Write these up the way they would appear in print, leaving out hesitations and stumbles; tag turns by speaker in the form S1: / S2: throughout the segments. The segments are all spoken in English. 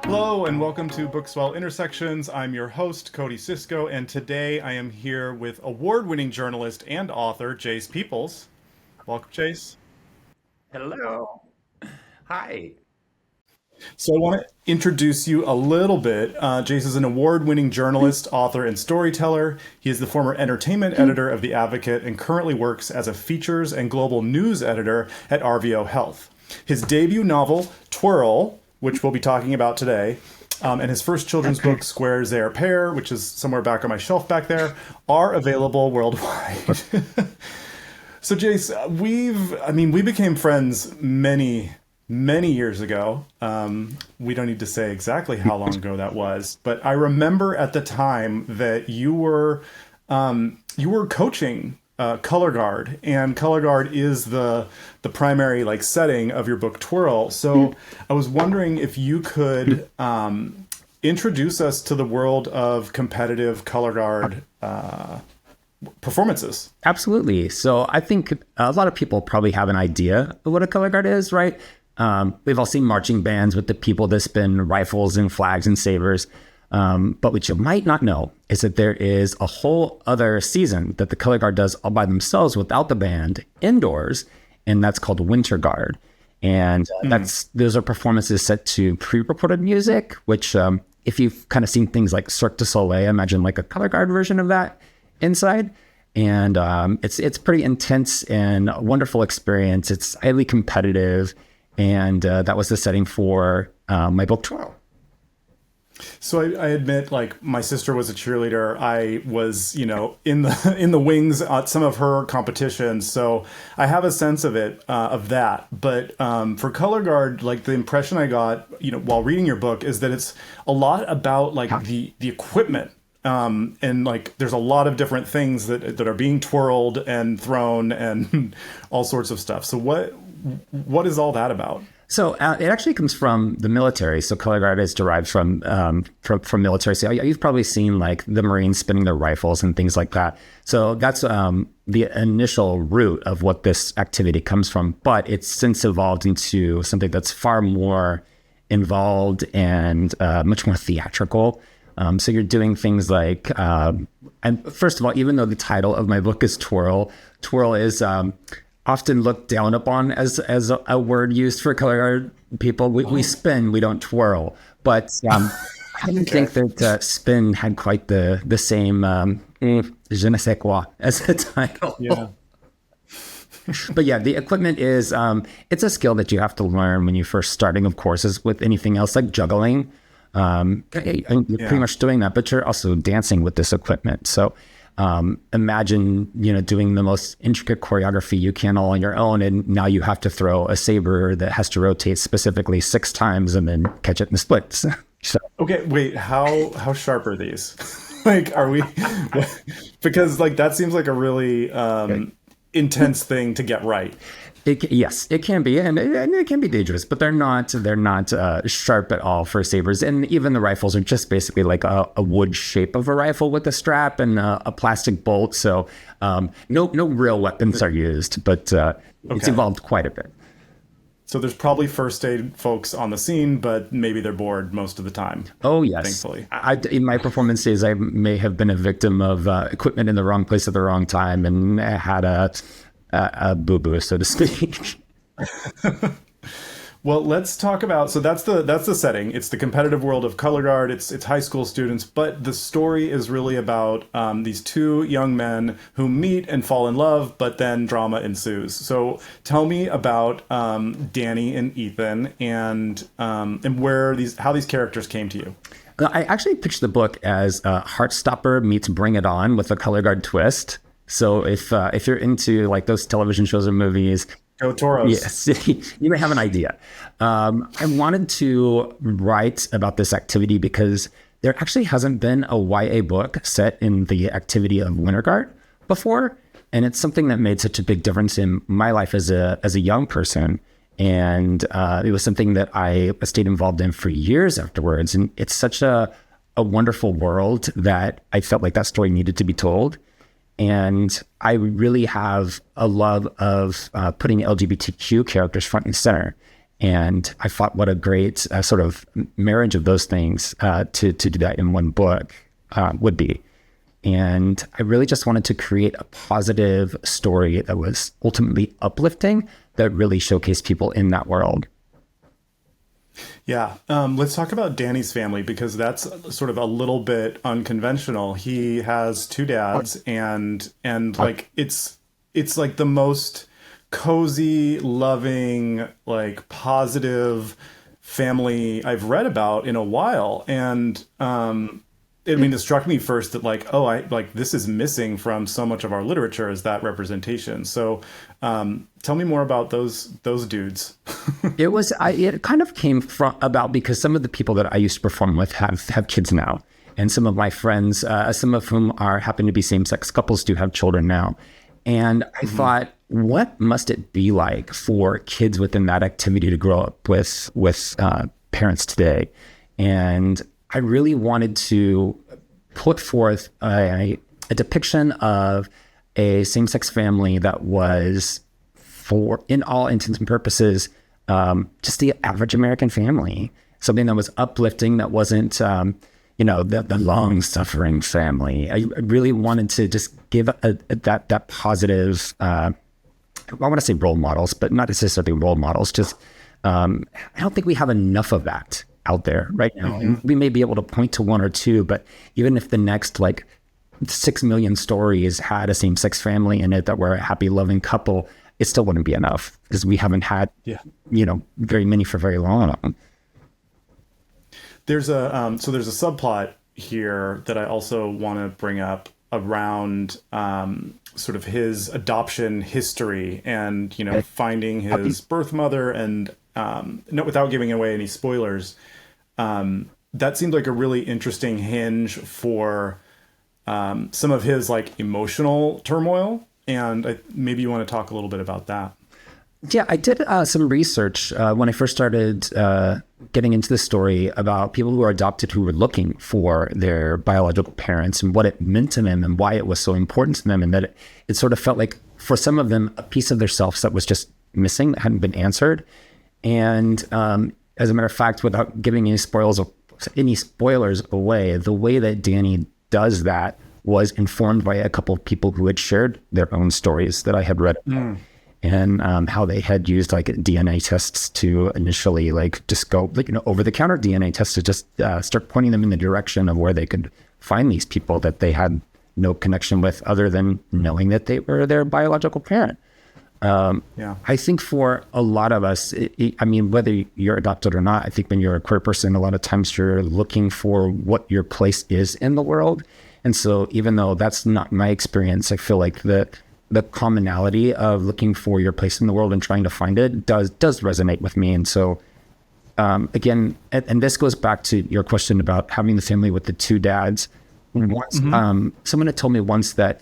S1: Hello and welcome to Bookswell Intersections. I'm your host, Cody Sisco, and today I am here with award-winning journalist and author Jase Peeples. Welcome, Jase.
S2: Hello. Hi.
S1: So I want to introduce you a little bit. Jase is an award-winning journalist, author, and storyteller. He is the former entertainment editor of The Advocate and currently works as a features and global news editor at RVO Health. His debut novel, Twirl, which we'll be talking about today, and his first children's book, Square Zair Pair, which is somewhere back on my shelf back there, are available worldwide. So, Jase, we became friends many years ago. We don't need to say exactly how long ago that was, but I remember at the time that you were coaching Color Guard, and Color Guard is the primary setting of your book Twirl. So I was wondering if you could introduce us to the world of competitive Color Guard performances.
S2: Absolutely. So I think a lot of people probably have an idea of what a color guard is, right? We've all seen marching bands with the people that spin rifles and flags and sabers. But what you might not know is that there is a whole other season that the color guard does all by themselves without the band indoors, and that's called Winter Guard. And those are performances set to pre-recorded music, which if you've kind of seen things like Cirque du Soleil, imagine like a color guard version of that inside. And it's pretty intense and a wonderful experience. It's highly competitive. And that was the setting for my book Twirl.
S1: So I admit, my sister was a cheerleader. I was, in the wings at some of her competitions. So I have a sense of it, of that. But for Color Guard, the impression I got, while reading your book is that it's a lot about the equipment. And there's a lot of different things that are being twirled and thrown and all sorts of stuff. So what is all that about?
S2: So it actually comes from the military. So color guard is derived from military. So you've probably seen the Marines spinning their rifles and things like that. So that's the initial root of what this activity comes from. But it's since evolved into something that's far more involved and much more theatrical. So you're doing things and first of all, even though the title of my book is Twirl, Twirl is often looked down upon as a word used for color guard people. We spin, we don't twirl. But I didn't think that spin had quite the same je ne sais quoi as the title.
S1: Yeah.
S2: But yeah, the equipment is, it's a skill that you have to learn when you're first starting, of course, as with anything else like juggling. You're pretty much doing that, but you're also dancing with this equipment. So imagine, doing the most intricate choreography you can all on your own. And now you have to throw a saber that has to rotate specifically 6 times and then catch it in the splits. So,
S1: okay, wait, how sharp are these? Are we, because that seems like a really intense thing to get right.
S2: Yes, it can be, and it can be dangerous, but they're not sharp at all for sabers. And even the rifles are just basically like a wood shape of a rifle with a strap and a plastic bolt. So no real weapons are used, but it's evolved quite a bit.
S1: So there's probably first aid folks on the scene, but maybe they're bored most of the time.
S2: Oh, yes.
S1: Thankfully.
S2: In my performances, I may have been a victim of equipment in the wrong place at the wrong time and had a boo-boo, so to speak.
S1: Well, let's talk about, so that's the setting. It's the competitive world of Color Guard. It's high school students, but the story is really about these 2 young men who meet and fall in love, but then drama ensues. So tell me about Danny and Ethan and how these characters came to you.
S2: I actually pitched the book as Heartstopper meets Bring It On with a Color Guard twist. So if you're into those television shows or movies,
S1: Go Toros.
S2: Yes, you may have an idea. I wanted to write about this activity because there actually hasn't been a YA book set in the activity of Winter Guard before, and it's something that made such a big difference in my life as a young person. And it was something that I stayed involved in for years afterwards. And it's such a wonderful world that I felt like that story needed to be told. And I really have a love of putting LGBTQ characters front and center. And I thought what a great sort of marriage of those things to do that in one book would be. And I really just wanted to create a positive story that was ultimately uplifting, that really showcased people in that world.
S1: Yeah. Let's talk about Danny's family, because that's sort of a little bit unconventional. He has two dads, and like it's like the most cozy, loving, like positive family I've read about in a while. And I mean, it struck me first that like, oh, I like this is missing from so much of our literature, is that representation. So tell me more about those dudes.
S2: It kind of came from about because some of the people that I used to perform with have kids now. And some of my friends, some of whom happen to be same-sex couples, do have children now. And I thought, what must it be like for kids within that activity to grow up with parents today? And I really wanted to put forth a depiction of a same-sex family that was, for in all intents and purposes, just the average American family. Something that was uplifting, that wasn't, the long-suffering family. I really wanted to just give that positive, I want to say role models, but not necessarily role models. Just, I don't think we have enough of that out there right now. And we may be able to point to one or two, but even if the next like 6 million stories had a same-sex family in it that were a happy, loving couple, it still wouldn't be enough, because we haven't had, very many for very long.
S1: There's a subplot here that I also want to bring up around sort of his adoption history and, finding his birth mother, and without giving away any spoilers, that seemed like a really interesting hinge for some of his like emotional turmoil. And maybe you want to talk a little bit about that.
S2: Yeah, I did some research when I first started getting into the story about people who were adopted, who were looking for their biological parents and what it meant to them and why it was so important to them. And that it sort of felt like for some of them, a piece of their selves that was just missing, that hadn't been answered. And as a matter of fact, without giving any spoilers away, the way that Danny does that was informed by a couple of people who had shared their own stories that I had read about. And how they had used like DNA tests to initially like just go like, over-the-counter DNA tests to just start pointing them in the direction of where they could find these people that they had no connection with, other than knowing that they were their biological parent. I think for a lot of us, I mean, whether you're adopted or not, I think when you're a queer person, a lot of times you're looking for what your place is in the world. And so even though that's not my experience, I feel like the commonality of looking for your place in the world and trying to find it does resonate with me. And so, again, and this goes back to your question about having the family with the two dads. Once, someone had told me once that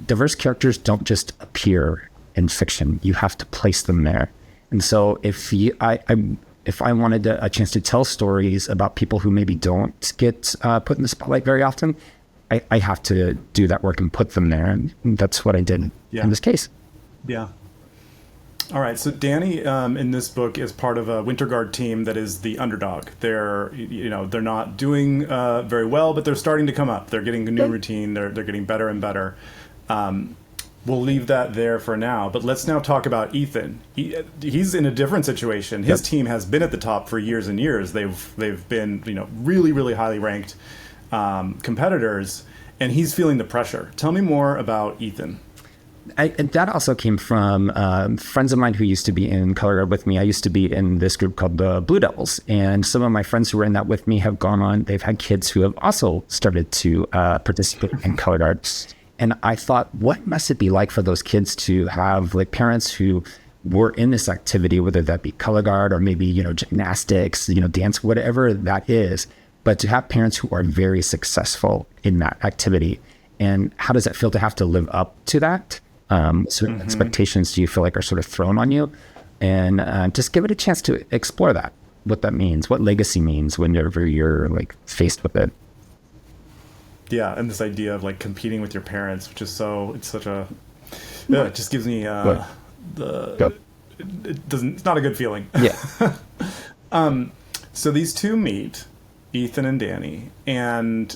S2: diverse characters don't just appear in fiction; you have to place them there. And so, if I wanted a chance to tell stories about people who maybe don't get put in the spotlight very often, I have to do that work and put them there. And that's what I did in this case.
S1: Yeah. All right. So Danny, in this book, is part of a Winter Guard team that is the underdog. They're not doing very well, but they're starting to come up. They're getting a new routine. They're getting better and better. We'll leave that there for now. But let's now talk about Ethan. He's in a different situation. His team has been at the top for years and years. They've been really, really highly ranked competitors, and he's feeling the pressure. Tell me more about Ethan.
S2: And that also came from friends of mine who used to be in Color Guard with me. I used to be in this group called the Blue Devils, and some of my friends who were in that with me have gone on. They've had kids who have also started to participate in Color Guard. And I thought, what must it be like for those kids to have like parents who were in this activity, whether that be Color Guard or maybe, gymnastics, dance, whatever that is, but to have parents who are very successful in that activity. And how does it feel to have to live up to that? Certain expectations do you feel like are sort of thrown on you? And just give it a chance to explore that, what that means, what legacy means whenever you're like faced with it.
S1: Yeah, and this idea of like competing with your parents, which is it just gives me it's not a good feeling.
S2: Yeah.
S1: So these two meet, Ethan and Danny, and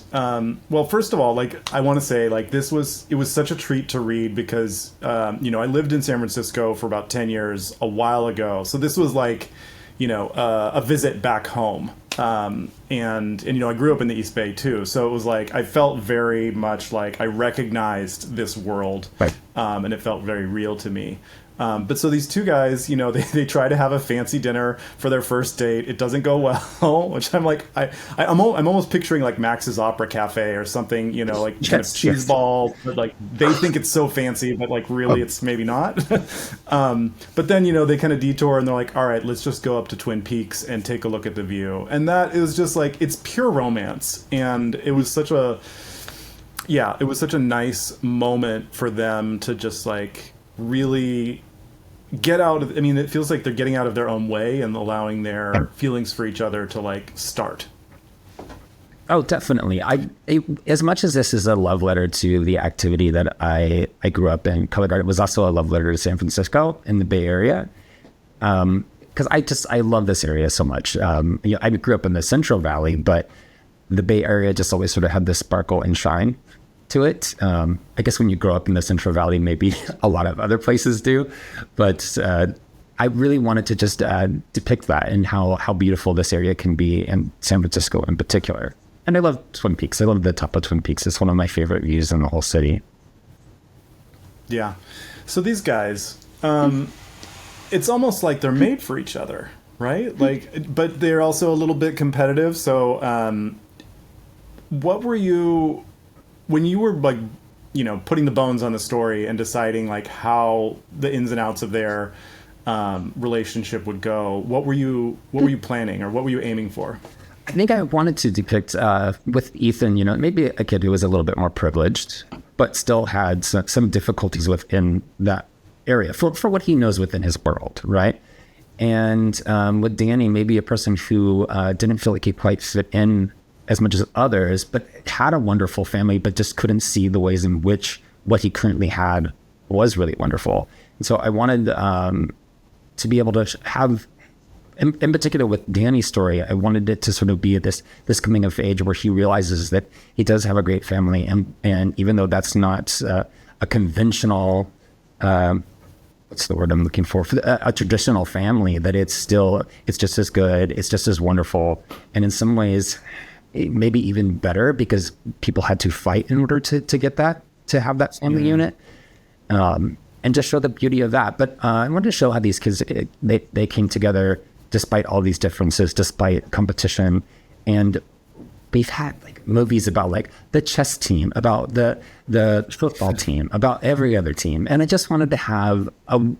S1: well, first of all, like I want to say, like it was such a treat to read because I lived in San Francisco for about 10 years a while ago, so this was like a visit back home, and I grew up in the East Bay too, so it was like I felt very much like I recognized this world,
S2: right.
S1: And it felt very real to me. But so these two guys, they try to have a fancy dinner for their first date. It doesn't go well, which I'm like, I'm almost picturing like Max's Opera Cafe or something, like kind of cheese ball, but like they think it's so fancy, but like really it's maybe not. But then, they kind of detour and they're like, all right, let's just go up to Twin Peaks and take a look at the view. And that is just like, it's pure romance. And it was such a nice moment for them to just like really get out of, it feels like they're getting out of their own way and allowing their feelings for each other to like start.
S2: Oh, definitely. As much as this is a love letter to the activity that I grew up in, Color Guard, it was also a love letter to San Francisco in the Bay Area. Because I love this area so much. I grew up in the Central Valley, but the Bay Area just always sort of had this sparkle and shine to it. I guess when you grow up in the Central Valley, maybe a lot of other places do, but I really wanted to just depict that and how beautiful this area can be, and San Francisco in particular. And I love Twin Peaks. I love the top of Twin Peaks. It's one of my favorite views in the whole city.
S1: Yeah. So these guys, it's almost like they're made for each other, right? Like, but they're also a little bit competitive. So what were you... when you were like, putting the bones on the story and deciding like how the ins and outs of their relationship would go, what were you planning, or what were you aiming for?
S2: I think I wanted to depict with Ethan, maybe a kid who was a little bit more privileged, but still had some difficulties within that area for what he knows within his world, right? And with Danny, maybe a person who didn't feel like he quite fit in as much as others, but had a wonderful family, but just couldn't see the ways in which what he currently had was really wonderful. And so I wanted to be able to have, in particular with Danny's story, I wanted it to sort of be this coming of age where he realizes that he does have a great family, and even though that's not a conventional, what's the word I'm looking for a traditional family, that it's just as good, it's just as wonderful, and in some ways maybe even better, because people had to fight in order to get that, to have that family unit, and just show the beauty of that. But I wanted to show how these kids, they came together despite all these differences, despite competition. And we've had like movies about like the chess team, about the football team, about every other team. And I just wanted to have an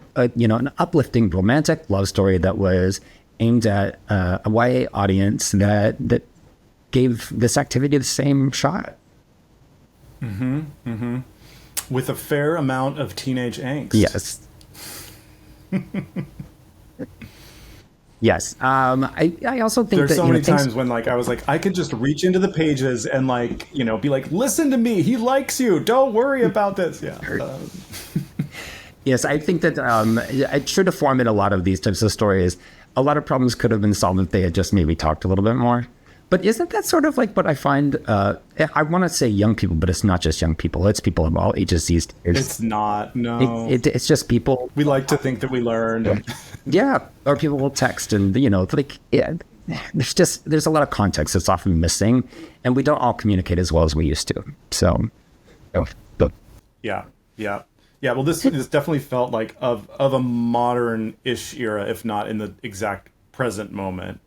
S2: uplifting romantic love story that was aimed at a YA audience that gave this activity the same shot.
S1: With a fair amount of teenage angst.
S2: Yes. Yes. I also think
S1: there's
S2: that,
S1: so many times when like I was like, I could just reach into the pages and like, be like, listen to me, he likes you, don't worry about this. Yeah.
S2: Yes, I think that true to form in a lot of these types of stories, a lot of problems could have been solved if they had just maybe talked a little bit more. But isn't that sort of like what I find? I want to say young people, but it's not just young people. It's people of all ages these days.
S1: It's not. No.
S2: It's just people.
S1: We like to think that we learned.
S2: Yeah. Or people will text and, there's a lot of context that's often missing, and we don't all communicate as well as we used to. So.
S1: Yeah. Well, this definitely felt like of a modern-ish era, if not in the exact present moment.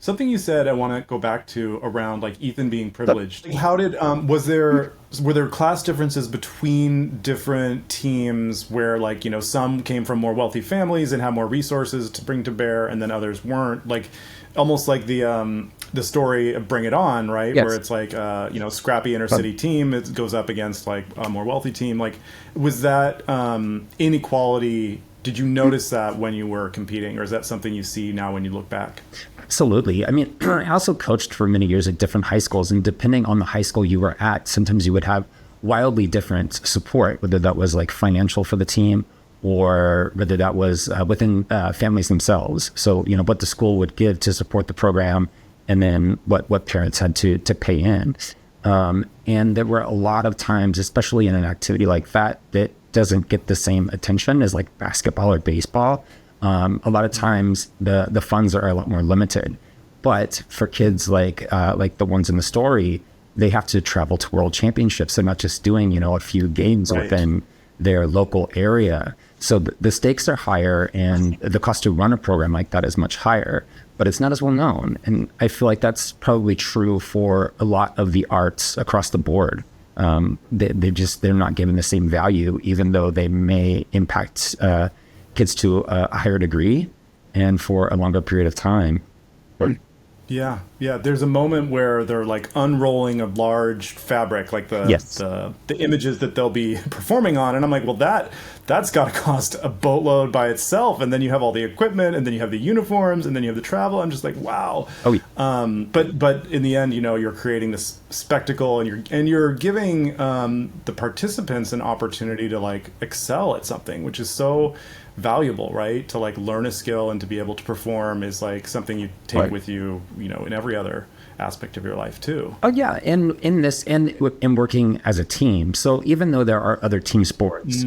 S1: Something you said I want to go back to around like Ethan being privileged. How did were there class differences between different teams where like some came from more wealthy families and had more resources to bring to bear, and then others weren't, like almost like the story of Bring It On, right?
S2: Yes.
S1: Where it's like scrappy inner city team, it goes up against like a more wealthy team. Like was that inequality? Did you notice that when you were competing, or is that something you see now when you look back?
S2: Absolutely. I mean, I also coached for many years at different high schools, and depending on the high school you were at, sometimes you would have wildly different support, whether that was like financial for the team or whether that was within families themselves. So, you know, what the school would give to support the program, and then what parents had to pay in. And there were a lot of times, especially in an activity like that doesn't get the same attention as like basketball or baseball. A lot of times the funds are a lot more limited. But for kids like the ones in the story, they have to travel to world championships. They're not just doing, you know, a few games within their local area. So the stakes are higher, and the cost to run a program like that is much higher, but it's not as well known. And I feel like that's probably true for a lot of the arts across the board. They're not given the same value, even though they may impact kids to a higher degree and for a longer period of time.
S1: Yeah. There's a moment where they're like unrolling a large fabric, like the images that they'll be performing on, and I'm like, well, that's got to cost a boatload by itself, and then you have all the equipment, and then you have the uniforms, and then you have the travel. I'm just like, wow.
S2: Oh, yeah.
S1: But in the end, you know, you're creating this spectacle, and you're giving the participants an opportunity to like excel at something, which is so valuable, right? To like learn a skill and to be able to perform is like something you take with you, you know, in every other aspect of your life too.
S2: Oh yeah, and in this and in working as a team. So even though there are other team sports,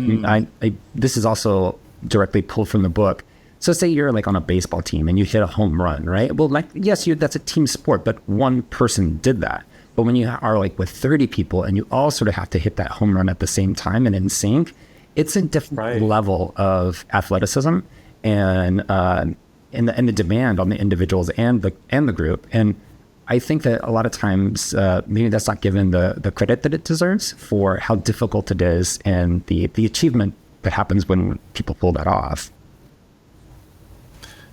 S2: this is also directly pulled from the book. So say you're like on a baseball team and you hit a home run, right? Well, like yes, that's a team sport, but one person did that. But when you are like with 30 people and you all sort of have to hit that home run at the same time and in sync, it's a different level of athleticism and the demand on the individuals and the group. And I think that a lot of times maybe that's not given the credit that it deserves for how difficult it is and the achievement that happens when people pull that off.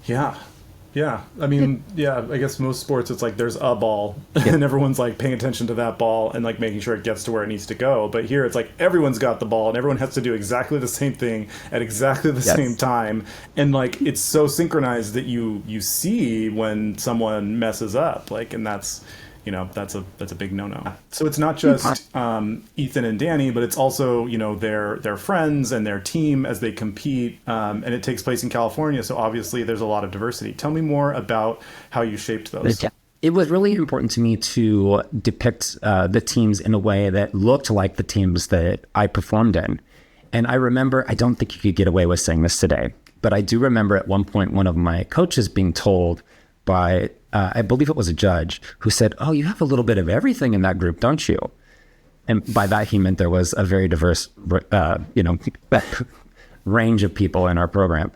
S1: Yeah. I mean, I guess most sports, it's like there's a ball and everyone's like paying attention to that ball and like making sure it gets to where it needs to go. But here it's like everyone's got the ball and everyone has to do exactly the same thing at exactly the same time. And like it's so synchronized that you see when someone messes up, like, and that's, you know, that's a big no-no. So it's not just Ethan and Danny, but it's also, you know, their friends and their team as they compete, and it takes place in California. So obviously there's a lot of diversity. Tell me more about how you shaped those.
S2: It was really important to me to depict the teams in a way that looked like the teams that I performed in. And I remember, I don't think you could get away with saying this today, but I do remember at one point one of my coaches being told by I believe it was a judge who said, "Oh, you have a little bit of everything in that group, don't you?" And by that, he meant there was a very diverse, range of people in our program.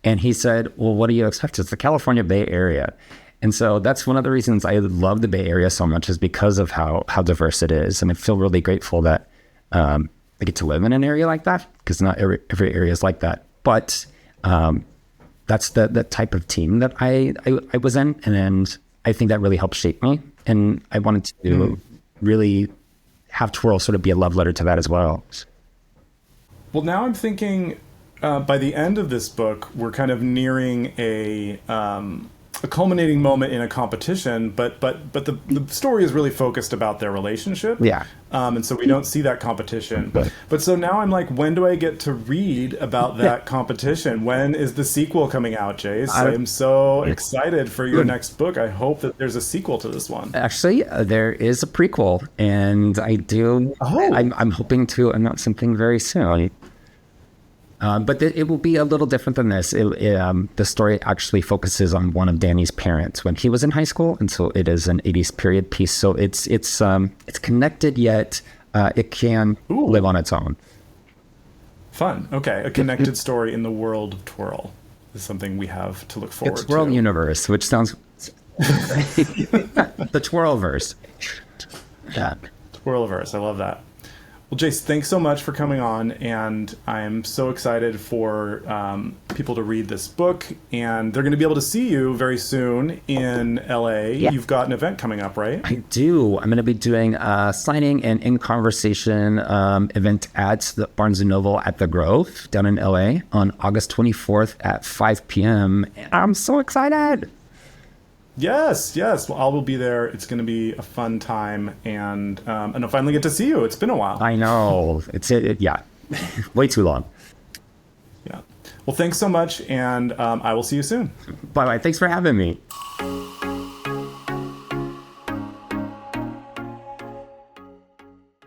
S2: And he said, "Well, what do you expect? It's the California Bay Area." And so that's one of the reasons I love the Bay Area so much, is because of how diverse it is. And I feel really grateful that I get to live in an area like that, because not every area is like that. But that's the type of team that I was in, and I think that really helped shape me. And I wanted to really have Twirl sort of be a love letter to that as well.
S1: Well, now I'm thinking by the end of this book, we're kind of nearing a culminating moment in a competition, but the story is really focused about their relationship.
S2: Yeah.
S1: And so we don't see that competition. But so now I'm like, when do I get to read about that competition? When is the sequel coming out, Jase? I am so excited for your next book. I hope that there's a sequel to this one.
S2: Actually, there is a prequel, and I'm hoping to announce something very soon. But it will be a little different than this. The story actually focuses on one of Danny's parents when he was in high school, and so it is an 80s period piece. So it's connected, yet it can live on its own.
S1: Fun. Okay, a connected story in the world of Twirl is something we have to look forward to.
S2: It's Twirl Universe, which sounds the Twirlverse. Yeah.
S1: Twirlverse. I love that. Well, Jase, thanks so much for coming on, and I'm so excited for people to read this book, and they're going to be able to see you very soon in LA. Yeah. You've got an event coming up, right?
S2: I do. I'm going to be doing a signing and in conversation event at the Barnes & Noble at the Grove down in LA on August 24th at 5 p.m. I'm so excited.
S1: Yes. Well, I will be there. It's going to be a fun time, and I'll finally get to see you. It's been a while.
S2: I know. Yeah. Way too long.
S1: Yeah. Well, thanks so much, and I will see you soon.
S2: Bye bye. Thanks for having me.